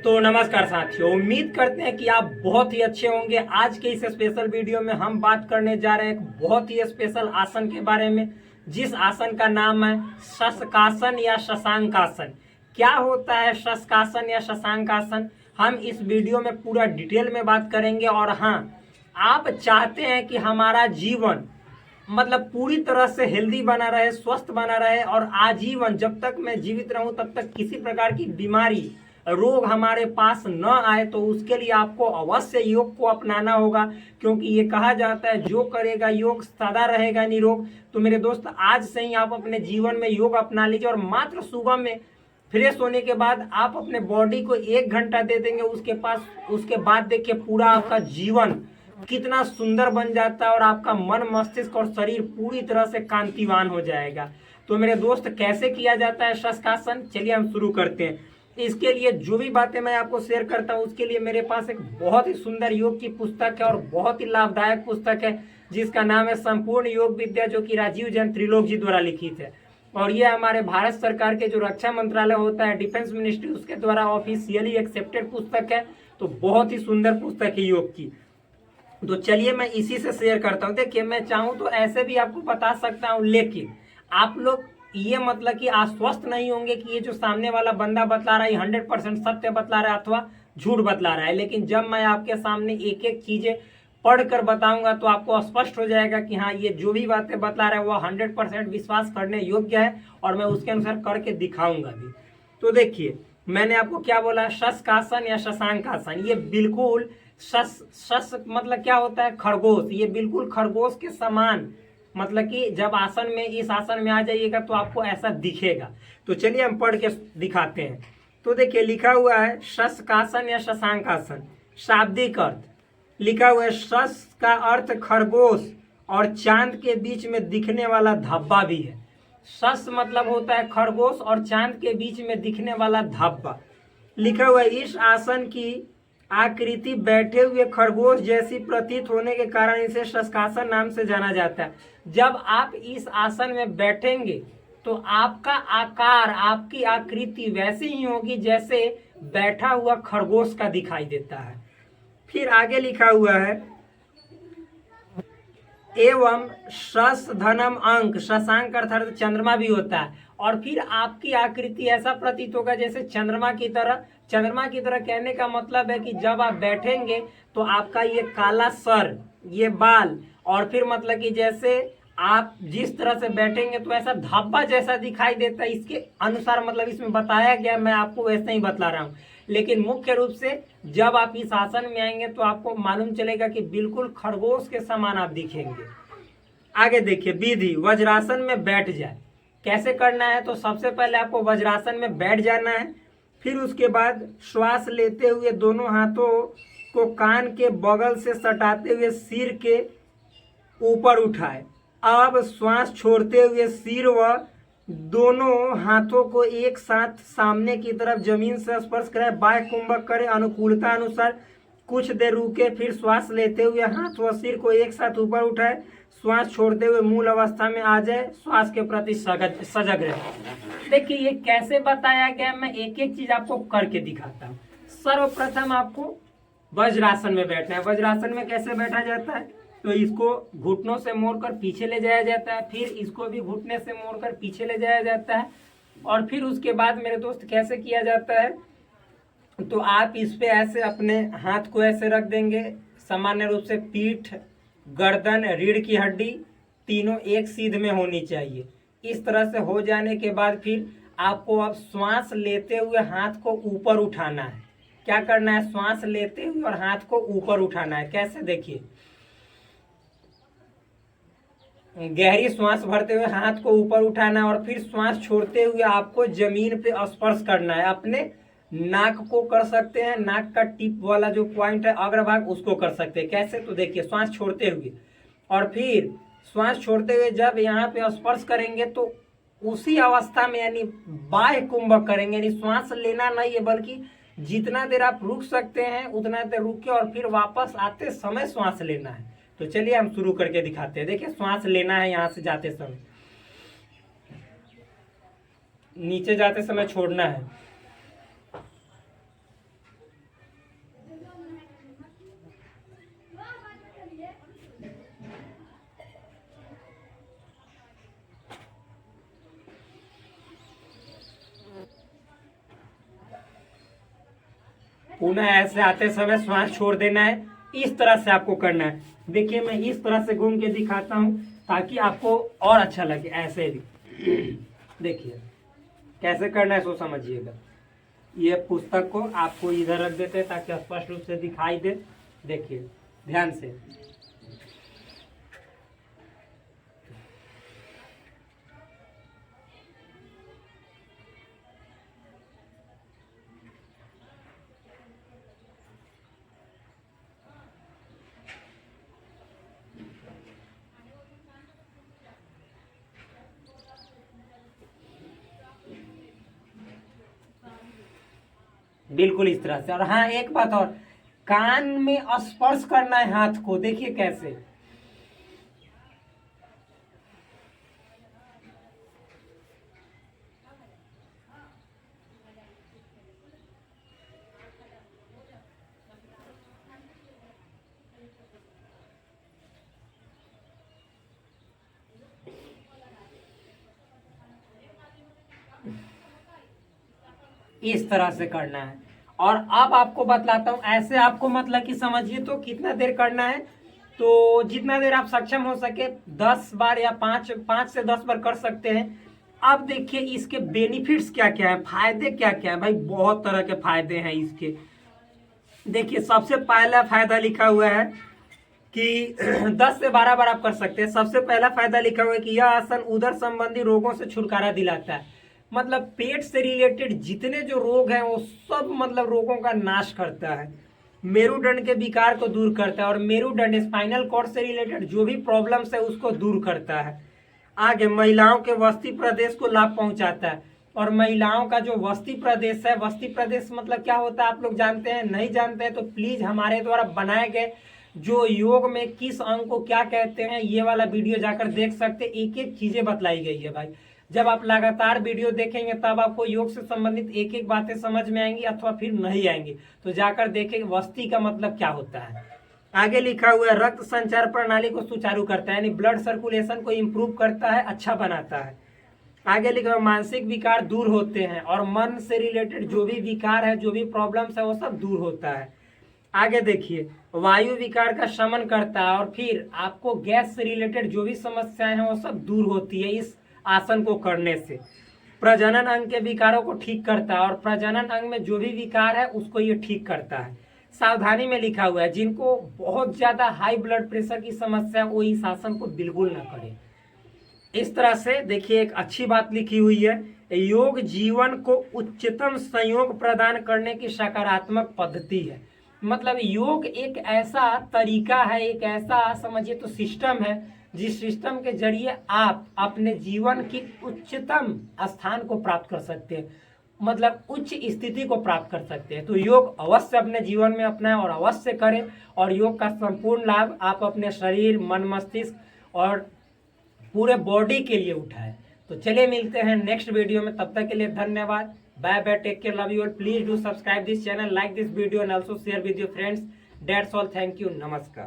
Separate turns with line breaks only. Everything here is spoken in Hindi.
तो नमस्कार साथियों, उम्मीद करते हैं कि आप बहुत ही अच्छे होंगे। आज के इस स्पेशल वीडियो में हम बात करने जा रहे हैं एक बहुत ही स्पेशल आसन के बारे में, जिस आसन का नाम है शशकासन या शशांकासन। क्या होता है शशकासन या शशांकासन, हम इस वीडियो में पूरा डिटेल में बात करेंगे। और हाँ, आप चाहते हैं कि हमारा जीवन मतलब पूरी तरह से हेल्दी बना रहे, स्वस्थ बना रहे और आजीवन जब तक मैं जीवित रहूं तब तक किसी प्रकार की बीमारी रोग हमारे पास न आए, तो उसके लिए आपको अवश्य योग को अपनाना होगा। क्योंकि ये कहा जाता है जो करेगा योग सदा रहेगा निरोग। तो मेरे दोस्त, आज से ही आप अपने जीवन में योग अपना लीजिए और मात्र सुबह में फ्रेश होने के बाद आप अपने बॉडी को 1 घंटा दे देंगे। उसके बाद देखिए पूरा आपका जीवन कितना सुंदर बन जाता है और आपका मन, मस्तिष्क और शरीर पूरी तरह से कांतिवान हो जाएगा। तो मेरे दोस्त, कैसे किया जाता है शशकासन, चलिए हम शुरू करते हैं। इसके लिए जो भी बातें मैं आपको शेयर करता हूँ उसके लिए मेरे पास एक बहुत ही सुंदर योग की पुस्तक है और बहुत ही लाभदायक पुस्तक है, जिसका नाम है संपूर्ण योग विद्या, जो कि राजीव जैन त्रिलोक जी द्वारा लिखित है। और ये हमारे भारत सरकार के जो रक्षा मंत्रालय होता है, डिफेंस मिनिस्ट्री, उसके द्वारा ऑफिशियली एक्सेप्टेड पुस्तक है। तो बहुत ही सुंदर पुस्तक है योग की। तो चलिए मैं इसी से शेयर करता हूँ। देखिए, मैं चाहूँ तो ऐसे भी आपको बता सकता हूँ, लेकिन आप लोग ये मतलब कि आश्वस्त नहीं होंगे कि ये जो सामने वाला बंदा बतला रहा है 100% सत्य बतला रहा है अथवा झूठ बतला रहा है। लेकिन जब मैं आपके सामने एक एक चीजें पढ़कर बताऊंगा तो आपको स्पष्ट हो जाएगा कि हाँ, ये जो भी बातें बतला रहा है वो 100% विश्वास करने योग्य है और मैं उसके अनुसार करके दिखाऊंगा भी। तो देखिए, मैंने आपको क्या बोला, शशकासन या शशांकासन। ये बिल्कुल शश मतलब क्या होता है, खरगोश। ये बिल्कुल खरगोश के समान, मतलब कि जब आसन में, इस आसन में आ जाइएगा तो आपको ऐसा दिखेगा। तो चलिए हम पढ़ के दिखाते हैं। तो देखिए, लिखा हुआ है शशकासन या शशांकासन। शाब्दिक अर्थ लिखा हुआ है, शश का अर्थ खरगोश और चांद के बीच में दिखने वाला धब्बा भी है। शश मतलब होता है खरगोश और चांद के बीच में दिखने वाला धब्बा। लिखा हुआ है, इस आसन की आकृति बैठे हुए खरगोश जैसी प्रतीत होने के कारण इसे शशकासन नाम से जाना जाता है। जब आप इस आसन में बैठेंगे तो आपका आकार, आपकी आकृति वैसी ही होगी जैसे बैठा हुआ खरगोश का दिखाई देता है। फिर आगे लिखा हुआ है, एवं शश धनम अंक, शशांक अर्थात चंद्रमा भी होता है। और फिर आपकी आकृति ऐसा प्रतीत होगा जैसे चंद्रमा की तरह। चंद्रमा की तरह कहने का मतलब है कि जब आप बैठेंगे तो आपका ये काला सर, ये बाल, और फिर मतलब कि जैसे आप जिस तरह से बैठेंगे तो ऐसा धब्बा जैसा दिखाई देता है। इसके अनुसार मतलब इसमें बताया गया, मैं आपको वैसे ही बतला रहा हूँ। लेकिन मुख्य रूप से जब आप इस आसन में आएंगे तो आपको मालूम चलेगा कि बिल्कुल खरगोश के समान आप दिखेंगे। आगे देखिए, विधि, वज्रासन में बैठ जाए। कैसे करना है, तो सबसे पहले आपको वज्रासन में बैठ जाना है। फिर उसके बाद श्वास लेते हुए दोनों हाथों को कान के बगल से सटाते हुए सिर के ऊपर उठाए। अब श्वास छोड़ते हुए सिर व दोनों हाथों को एक साथ सामने की तरफ जमीन से स्पर्श करें, बाह्य कुंभक करें अनुकूलता अनुसार। कुछ देर रुके, फिर श्वास लेते हुए हाथ व सिर को एक साथ ऊपर उठाए। श्वास छोड़ते हुए मूल अवस्था में आ जाए, श्वास के प्रति सजग रहे। देखिए, ये कैसे बताया गया, मैं एक एक चीज आपको करके दिखाता हूँ। सर्वप्रथम आपको वज्रासन में बैठना है। वज्रासन में कैसे बैठा जाता है, तो इसको घुटनों से मोड़कर पीछे ले जाया जाता है, फिर इसको भी घुटने से मोड़कर पीछे ले जाया जाता है। और फिर उसके बाद मेरे दोस्त कैसे किया जाता है, तो आप इस पे ऐसे अपने हाथ को ऐसे रख देंगे। सामान्य रूप से पीठ, गर्दन, रीढ़ की हड्डी तीनों एक सीध में होनी चाहिए। इस तरह से हो जाने के बाद फिर आपको अब श्वास लेते हुए हाथ को ऊपर उठाना है। क्या करना है, श्वास लेते हुए और हाथ को ऊपर उठाना है। कैसे, देखिए, गहरी श्वास भरते हुए हाथ को ऊपर उठाना है और फिर श्वास छोड़ते हुए आपको जमीन पे स्पर्श करना है। अपने नाक को कर सकते हैं, नाक का टिप वाला जो पॉइंट है अग्रभाग, उसको कर सकते हैं। कैसे, तो देखिए, श्वास छोड़ते हुए और फिर श्वास छोड़ते हुए जब यहाँ पे स्पर्श करेंगे तो उसी अवस्था में यानी बाह्य कुंभक करेंगे। यानी श्वास लेना नहीं है, बल्कि जितना देर आप रुक सकते हैं उतना देर रुके और फिर वापस आते समय श्वास लेना है। तो चलिए हम शुरू करके दिखाते हैं। देखिए, श्वास लेना है, यहाँ से जाते समय नीचे जाते समय छोड़ना है, पुनः ऐसे आते समय श्वास छोड़ देना है। इस तरह से आपको करना है। देखिए मैं इस तरह से घूम के दिखाता हूँ ताकि आपको और अच्छा लगे। ऐसे भी देखिए कैसे करना है सो समझिएगा। ये पुस्तक को आपको इधर रख देते हैं ताकि स्पष्ट रूप से दिखाई दे। देखिए ध्यान से। बिल्कुल इस तरह से। और हाँ एक बात और, कान में स्पर्श करना है हाथ को। देखिए कैसे। इस तरह से करना है। और अब आपको बतलाता हूं, ऐसे आपको मतलब कि समझिए तो कितना देर करना है। तो जितना देर आप सक्षम हो सके 10 बार या 5 से 10 बार कर सकते हैं। अब देखिए इसके बेनिफिट्स क्या क्या है, फायदे क्या क्या है। भाई बहुत तरह के फायदे हैं इसके। देखिए सबसे पहला फायदा लिखा हुआ है कि 10 से 12 बार आप कर सकते हैं। सबसे पहला फायदा लिखा हुआ है कि यह आसन उदर संबंधी रोगों से छुटकारा दिलाता है। मतलब पेट से रिलेटेड जितने जो रोग हैं वो सब मतलब रोगों का नाश करता है। मेरुदंड के विकार को दूर करता है और मेरुदंड स्पाइनल कॉर्ड से रिलेटेड जो भी प्रॉब्लम्स है उसको दूर करता है। आगे महिलाओं के वस्ती प्रदेश को लाभ पहुंचाता है। और महिलाओं का जो वस्ती प्रदेश है, वस्ती प्रदेश मतलब क्या होता है आप लोग जानते हैं? नहीं जानते हैं तो प्लीज हमारे द्वारा बनाए गए जो योग में किस अंग को क्या कहते हैं ये वाला वीडियो जाकर देख सकते हैं। एक एक चीजें बतलाई गई है भाई। जब आप लगातार वीडियो देखेंगे तब आपको योग से संबंधित एक एक बातें समझ में आएंगी अथवा फिर नहीं आएंगी। तो जाकर देखेंगे वस्ती का मतलब क्या होता है। आगे लिखा हुआ है रक्त संचार प्रणाली को सुचारू करता है, यानी ब्लड सर्कुलेशन को इंप्रूव करता है, अच्छा बनाता है। आगे लिखा हुआ मानसिक विकार दूर होते हैं और मन से रिलेटेड जो भी विकार है, जो भी प्रॉब्लम्स है वो सब दूर होता है। आगे देखिए वायु विकार का शमन करता है और फिर आपको गैस से रिलेटेड जो भी समस्याएं हैं वो सब दूर होती है इस आसन को करने से। प्रजनन अंग के विकारों को ठीक करता है और प्रजनन अंग में जो भी विकार है उसको ये ठीक करता है। सावधानी में लिखा हुआ है जिनको बहुत ज्यादा हाई ब्लड प्रेशर की समस्या वो इस आसन को बिल्कुल ना करें। इस तरह से देखिए एक अच्छी बात लिखी हुई है, योग जीवन को उच्चतम संयोग प्रदान करने की सकारात्मक पद्धति है। मतलब योग एक ऐसा तरीका है, एक ऐसा समझिए तो सिस्टम है जिस सिस्टम के जरिए आप अपने जीवन की उच्चतम स्थान को प्राप्त कर सकते हैं, मतलब उच्च स्थिति को प्राप्त कर सकते हैं। तो योग अवश्य अपने जीवन में अपनाएं और अवश्य करें और योग का संपूर्ण लाभ आप अपने शरीर, मन, मस्तिष्क और पूरे बॉडी के लिए उठाएं। तो चलिए मिलते हैं नेक्स्ट वीडियो में, तब तक के लिए धन्यवाद। Bye bye, take care, love you all. Please do subscribe this channel, like this video and also share with your friends. That's all, thank you, नमस्कार।